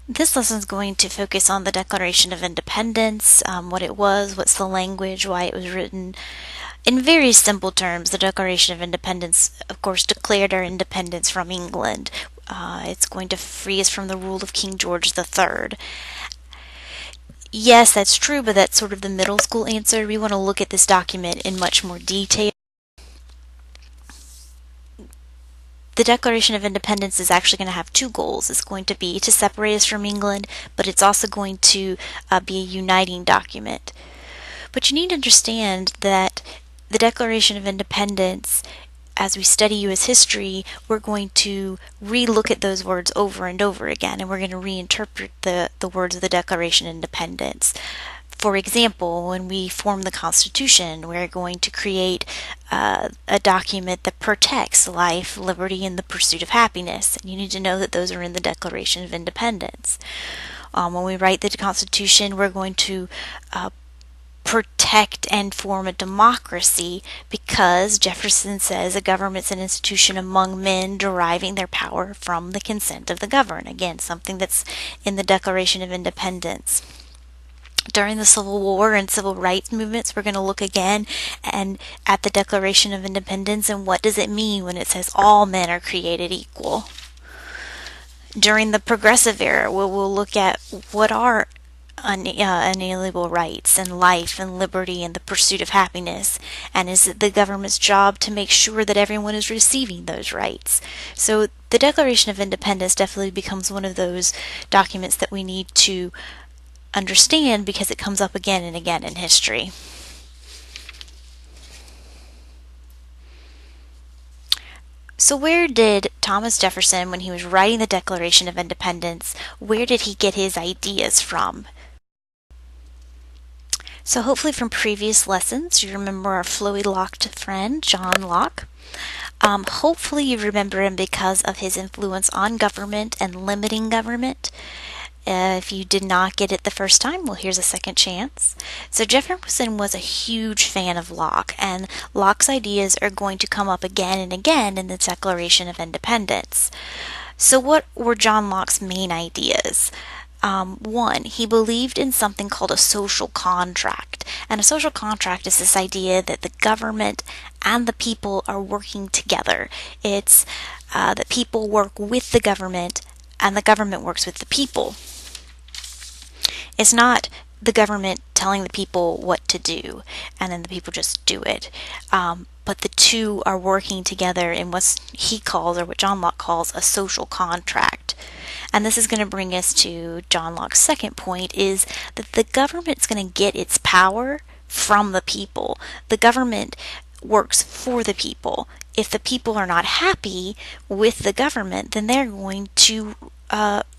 This lesson is going to focus on the Declaration of Independence, what it was, what's the language, why it was written. In very simple terms, the Declaration of Independence, of course, declared our independence from England. It's going to free us from the rule of King George III. Yes, that's true, but that's sort of the middle school answer. We want to look at this document in much more detail. The Declaration of Independence is actually going to have two goals. It's going to be to separate us from England, but it's also going to be a uniting document. But you need to understand that the Declaration of Independence, as we study U.S. history, we're going to re-look at those words over and over again, and we're going to reinterpret the words of the Declaration of Independence. For example, when we form the Constitution, we're going to create a document that protects life, liberty, and the pursuit of happiness. And you need to know that those are in the Declaration of Independence. When we write the Constitution, we're going to protect and form a democracy because Jefferson says a government's an institution among men deriving their power from the consent of the governed. Again, something that's in the Declaration of Independence. During the Civil War and civil rights movements, we're going to look again and at the Declaration of Independence and what does it mean when it says all men are created equal. During the Progressive Era, we'll look at what are unalienable rights and life and liberty and the pursuit of happiness, and is it the government's job to make sure that everyone is receiving those rights. So the Declaration of Independence definitely becomes one of those documents that we need to understand because it comes up again and again in history. So where did Thomas Jefferson, when he was writing the Declaration of Independence, where did he get his ideas from? So hopefully from previous lessons, you remember our flowy locked friend, John Locke. Hopefully you remember him because of his influence on government and limiting government. If you did not get it the first time, well, here's a second chance. So Jefferson was a huge fan of Locke, and Locke's ideas are going to come up again and again in the Declaration of Independence. So what were John Locke's main ideas? One, he believed in something called a social contract. And a social contract is this idea that the government and the people are working together. It's that people work with the government and the government works with the people. It's not the government telling the people what to do and then the people just do it. But the two are working together in what he calls, or what John Locke calls, a social contract. And this is going to bring us to John Locke's second point, is that the government's going to get its power from the people. The government works for the people. If the people are not happy with the government, then they're going to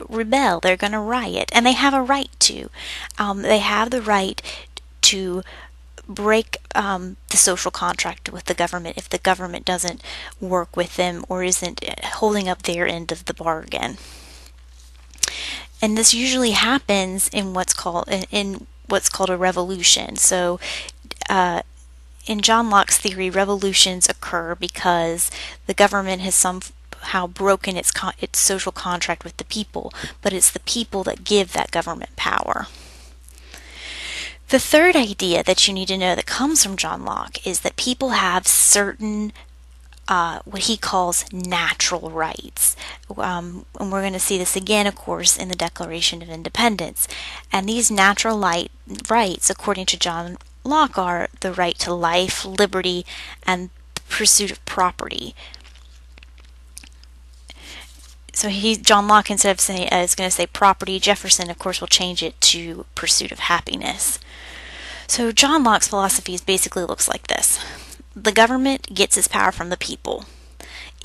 rebel. They're going to riot, and they have a right to. They have the right to break the social contract with the government if the government doesn't work with them or isn't holding up their end of the bargain. And this usually happens in what's called a revolution. So in John Locke's theory, revolutions occur because the government has somehow broken its social contract with the people, but it's the people that give that government power. The third idea that you need to know that comes from John Locke is that people have certain what he calls natural rights. And we're going to see this again, of course, in the Declaration of Independence. And these natural rights, according to John Locke, are the right to life, liberty, and the pursuit of property. So John Locke, instead of saying is going to say property, Jefferson, of course, will change it to pursuit of happiness. So John Locke's philosophy basically looks like this. The government gets its power from the people.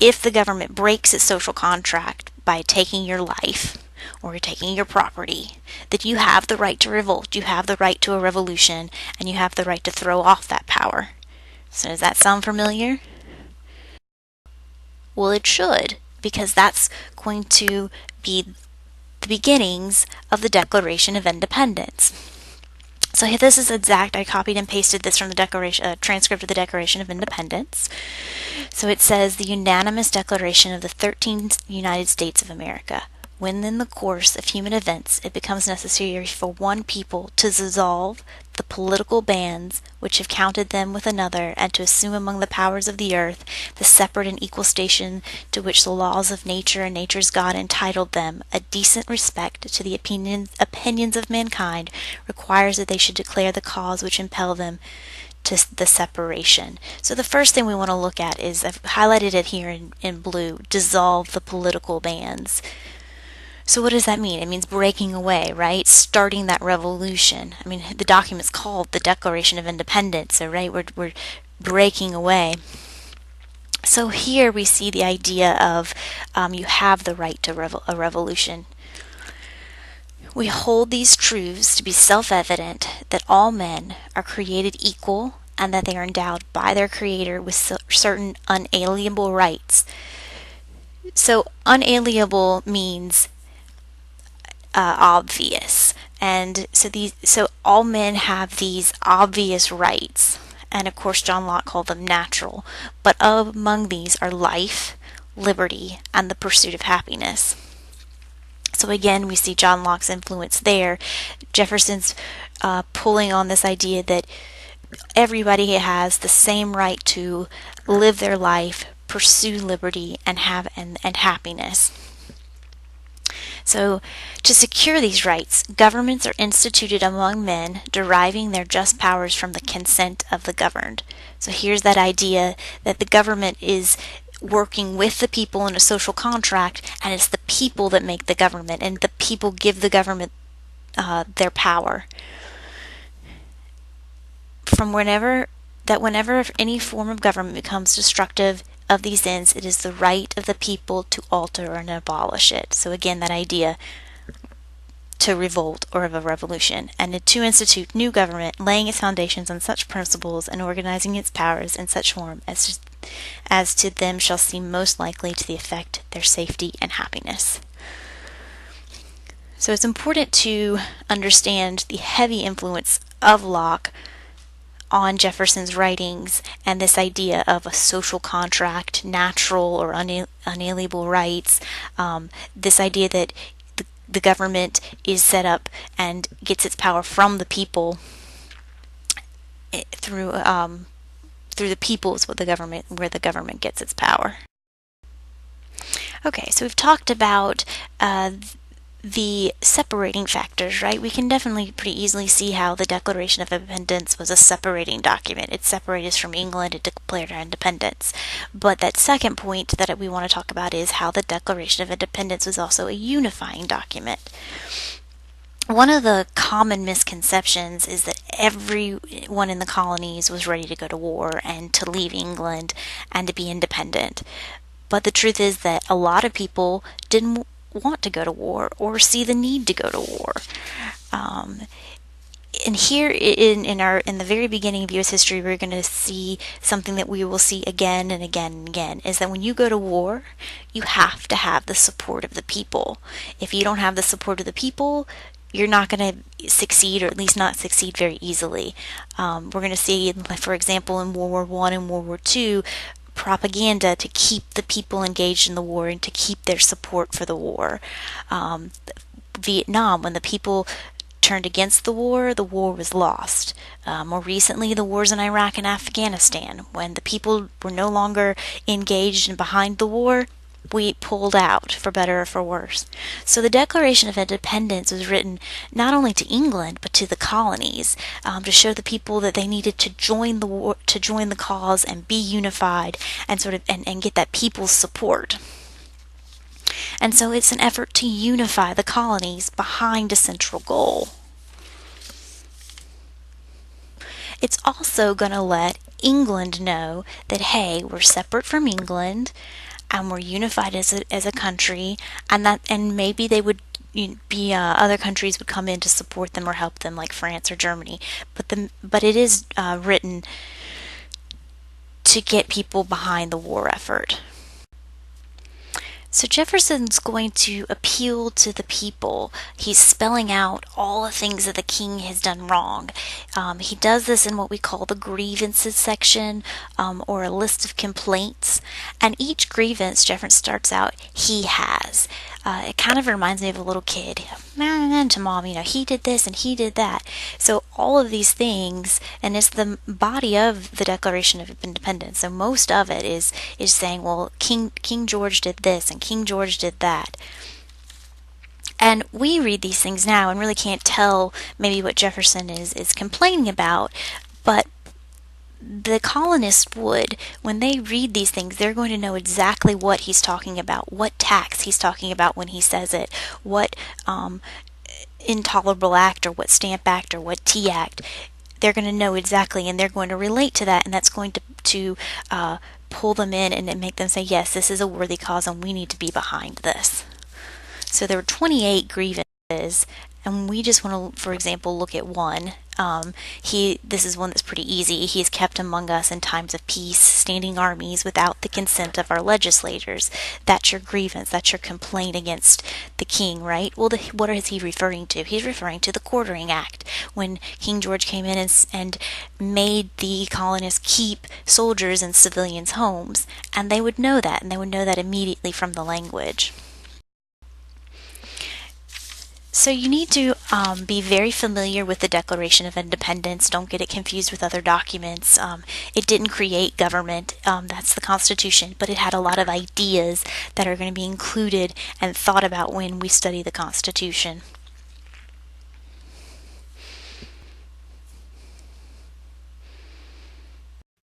If the government breaks its social contract by taking your life or taking your property, then you have the right to revolt, you have the right to a revolution, and you have the right to throw off that power. So does that sound familiar? Well, it should, because that's going to be the beginnings of the Declaration of Independence. So this is exact. I copied and pasted this from the transcript of the Declaration of Independence. So it says, the unanimous declaration of the 13 United States of America. when in the course of human events it becomes necessary for one people to dissolve the political bands which have counted them with another, and to assume among the powers of the earth the separate and equal station to which the laws of nature and nature's God entitled them, a decent respect to the opinions of mankind requires that they should declare the cause which impel them to the separation. So the first thing we want to look at is, I've highlighted it here in blue, dissolve the political bands. So what does that mean? It means breaking away, right? Starting that revolution. I mean, the document's called the Declaration of Independence, so right, we're breaking away. So here we see the idea of you have the right to a revolution. We hold these truths to be self-evident, that all men are created equal and that they are endowed by their Creator with certain unalienable rights. So unalienable means obvious, and so all men have these obvious rights, and of course John Locke called them natural, but among these are life, liberty, and the pursuit of happiness. So again, we see John Locke's influence there. Jefferson's pulling on this idea that everybody has the same right to live their life, pursue liberty, and have and happiness. So, to secure these rights, governments are instituted among men, deriving their just powers from the consent of the governed. So here's that idea that the government is working with the people in a social contract, and it's the people that make the government, and the people give the government their power. Whenever any form of government becomes destructive of these ends, it is the right of the people to alter and abolish it. So again, that idea to revolt or of a revolution, and to institute new government, laying its foundations on such principles and organizing its powers in such form as to them shall seem most likely to the effect their safety and happiness. So it's important to understand the heavy influence of Locke on Jefferson's writings, and this idea of a social contract, natural or unalienable rights, this idea that the government is set up and gets its power from the people through the people is where the government gets its power. Okay, so we've talked about the separating factors, right? We can definitely pretty easily see how the Declaration of Independence was a separating document. It separated us from England, it declared our independence. But that second point that we want to talk about is how the Declaration of Independence was also a unifying document. One of the common misconceptions is that everyone in the colonies was ready to go to war and to leave England and to be independent. But the truth is that a lot of people didn't want to go to war or see the need to go to war. And here in the very beginning of U.S. history, we're going to see something that we will see again and again and again, is that when you go to war, you have to have the support of the people. If you don't have the support of the people, you're not going to succeed, or at least not succeed very easily. We're going to see, for example, in World War I and World War II, propaganda to keep the people engaged in the war and to keep their support for the war. Vietnam, when the people turned against the war was lost. More recently, the wars in Iraq and Afghanistan, when the people were no longer engaged and behind the war, we pulled out, for better or for worse. So the Declaration of Independence was written not only to England but to the colonies, to show the people that they needed to join the war, to join the cause and be unified, and and get that people's support. And so it's an effort to unify the colonies behind a central goal. It's also going to let England know that, hey, we're separate from England, and we're unified as a country, and maybe they would be other countries would come in to support them or help them, like France or Germany. But it is written to get people behind the war effort. So Jefferson's going to appeal to the people. He's spelling out all the things that the king has done wrong. He does this in what we call the grievances section, or a list of complaints. And each grievance, Jefferson starts out, he has. it kind of reminds me of a little kid. Man, to mom, he did this and he did that. So all of these things, and it's the body of the Declaration of Independence. So most of it is saying, well, King George did this and King George did that. And we read these things now and really can't tell maybe what Jefferson is complaining about, but the colonists would, when they read these things, they're going to know exactly what he's talking about, what tax he's talking about when he says it, what intolerable act or what Stamp Act or what Tea Act. They're going to know exactly, and they're going to relate to that, and that's going to pull them in and make them say, yes, this is a worthy cause and we need to be behind this. So there were 28 grievances, and we just want to, for example, look at one. This is one that's pretty easy. He is kept among us in times of peace, standing armies without the consent of our legislators. That's your grievance. That's your complaint against the king, right? Well, what is he referring to? He's referring to the Quartering Act, when King George came in and made the colonists keep soldiers in civilians' homes, and they would know that, and they would know that immediately from the language. So you need to be very familiar with the Declaration of Independence. Don't get it confused with other documents. It didn't create government. That's the Constitution, but it had a lot of ideas that are going to be included and thought about when we study the Constitution.